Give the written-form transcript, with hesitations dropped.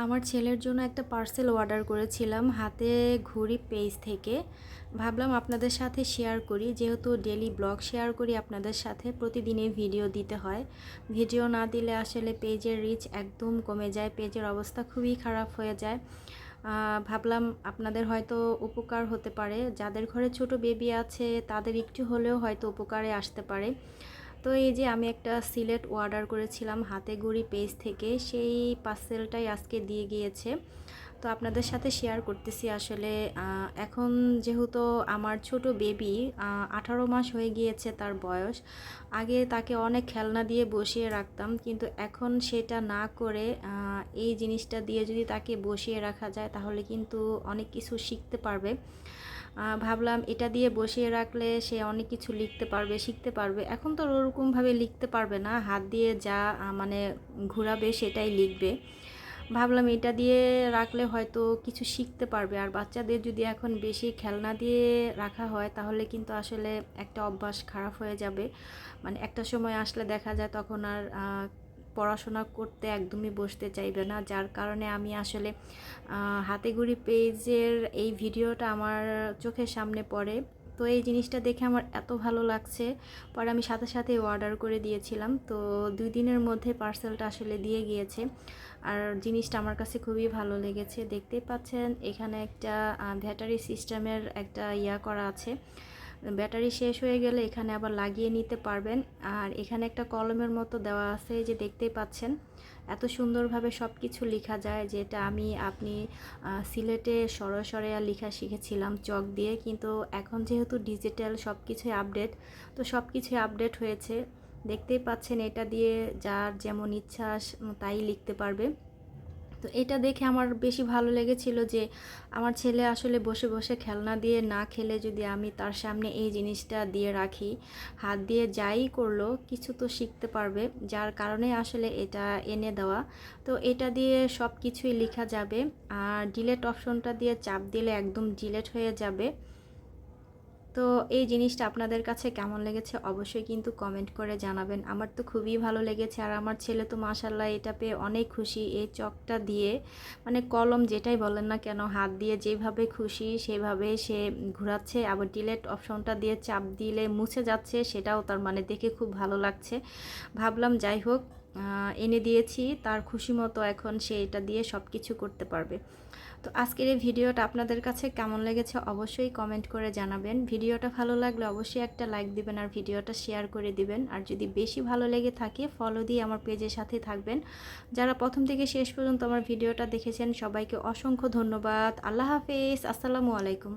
আমার ছেলের জন্য একটা পার্সেল অর্ডার করেছিলাম হাতে ঘড়ি পেজ থেকে। ভাবলাম আপনাদের সাথে শেয়ার করি, যেহেতু ডেলি ব্লগ শেয়ার করি আপনাদের সাথে, প্রতিদিনই ভিডিও দিতে হয়। ভিডিও না দিলে আসলে পেজের রিচ একদম কমে যায়, পেজের অবস্থা খুবই খারাপ হয়ে যায়। ভাবলাম আপনাদের হয়তো উপকার হতে পারে, যাদের ঘরে ছোট বেবি আছে তাদের একটু হলেও হয়তো উপকারে আসতে পারে। তো এই যে আমি একটা সিলেট অর্ডার করেছিলাম হাতে গড়ি পেজ থেকে, সেই পার্সেলটাই আজকে দিয়ে গিয়েছে। তো আপনাদের সাথে শেয়ার করতেছি। আসলে এখন যেহেতু আমার ছোট বেবি 18 মাস হয়ে গিয়েছে তার বয়স, আগে তাকে অনেক খেলনা দিয়ে বসিয়ে রাখতাম, কিন্তু এখন সেটা না করে এই জিনিসটা দিয়ে যদি তাকে বসিয়ে রাখা যায় তাহলে কিন্তু অনেক কিছু শিখতে পারবে। ভাবলাম এটা দিয়ে বসিয়ে রাখলে সে অনেক কিছু লিখতে পারবে, শিখতে পারবে। এখন তো ওরকমভাবে লিখতে পারবে না, হাত দিয়ে যা মানে ঘোরাবে সেটাই লিখবে। ভাবলাম এটা দিয়ে রাখলে হয়তো কিছু শিখতে পারবে। আর বাচ্চাদের যদি এখন বেশি খেলনা দিয়ে রাখা হয় তাহলে কিন্তু আসলে একটা অভ্যাস খারাপ হয়ে যাবে। মানে একটা সময় আসলে দেখা যায় তখন আর পড়াশোনা করতে একদমই বসতে চাইবে না, যার কারণে আমি আসলে হাতেখড়ি পেজের এই ভিডিওটা আমার চোখের সামনে পড়ে। তো এই জিনিসটা দেখে আমার এত ভালো লাগছে, পরে আমি সাথে সাথে অর্ডার করে দিয়েছিলাম। তো 2 দিনের মধ্যে পার্সেলটা আসলে দিয়ে গিয়েছে। আর জিনিসটা আমার কাছে খুবই ভালো লেগেছে। দেখতেই পাচ্ছেন এখানে একটা ব্যাটারি সিস্টেমের একটা করা আছে। ব্যাটারি শেষ হয়ে গেলে এখানে আবার লাগিয়ে নিতে পারবেন। আর এখানে একটা কলমের মতো দেওয়া আছে, যে দেখতেই পাচ্ছেন এত সুন্দরভাবে সব কিছু লেখা যায়, যেটা আপনি সিলেটে সরাসরি লেখা শিখেছিলাম চক দিয়ে, কিন্তু এখন যেহেতু ডিজিটাল সব কিছুই আপডেট, তো সব কিছুই আপডেট হয়েছে। দেখতেই পাচ্ছেন এটা দিয়ে যার যেমন ইচ্ছা তাই লিখতে পারবে। তো এটা দেখে আমার বেশি ভালো লেগেছিল যে আমার ছেলে আসলে বসে বসে খেলনা দিয়ে না খেলে যদি আমি তার সামনে এই জিনিসটা দিয়ে রাখি, হাত দিয়ে যাই করলো কিছু তো শিখতে পারবে, যার কারণে আসলে এটা এনে দেওয়া। তো এটা দিয়ে সব কিছুই লেখা যাবে। আর ডিলেট অপশনটা দিয়ে চাপ দিলে একদম ডিলেট হয়ে যাবে। তো এই জিনিসটা আপনাদের কাছে কেমন লেগেছে অবশ্যই কিন্তু কমেন্ট করে জানাবেন। আমার তো খুবই ভালো লেগেছে, আর আমার ছেলে তো মাশাআল্লাহ এটা পেয়ে অনেক খুশি। এই চকটা দিয়ে মানে কলম যেটাই বলেন না কেন, হাত দিয়ে যেভাবে খুশি সেভাবে সে ঘোরাচ্ছে। আবার ডিলেট অপশনটা দিয়ে চাপ দিলে মুছে যাচ্ছে, সেটাও তার মানে দেখে খুব ভালো লাগছে। ভাবলাম যাই হোক, এনে দিয়েছি তার খুশি মতো, এখন সে এটা দিয়ে সব কিছু করতে পারবে। তো আজকের এই ভিডিওটা আপনাদের কাছে কেমন লেগেছে অবশ্যই কমেন্ট করে জানাবেন। ভিডিওটা ভালো লাগলে অবশ্যই একটা লাইক দিবেন আর ভিডিওটা শেয়ার করে দিবেন। আর যদি বেশি ভালো লেগে থাকে ফলো দিয়ে আমার পেজের সাথে থাকবেন। যারা প্রথম থেকে শেষ পর্যন্ত আমার ভিডিওটা দেখেছেন সবাইকে অসংখ্য ধন্যবাদ। আল্লাহ হাফেজ, আসসালামু আলাইকুম।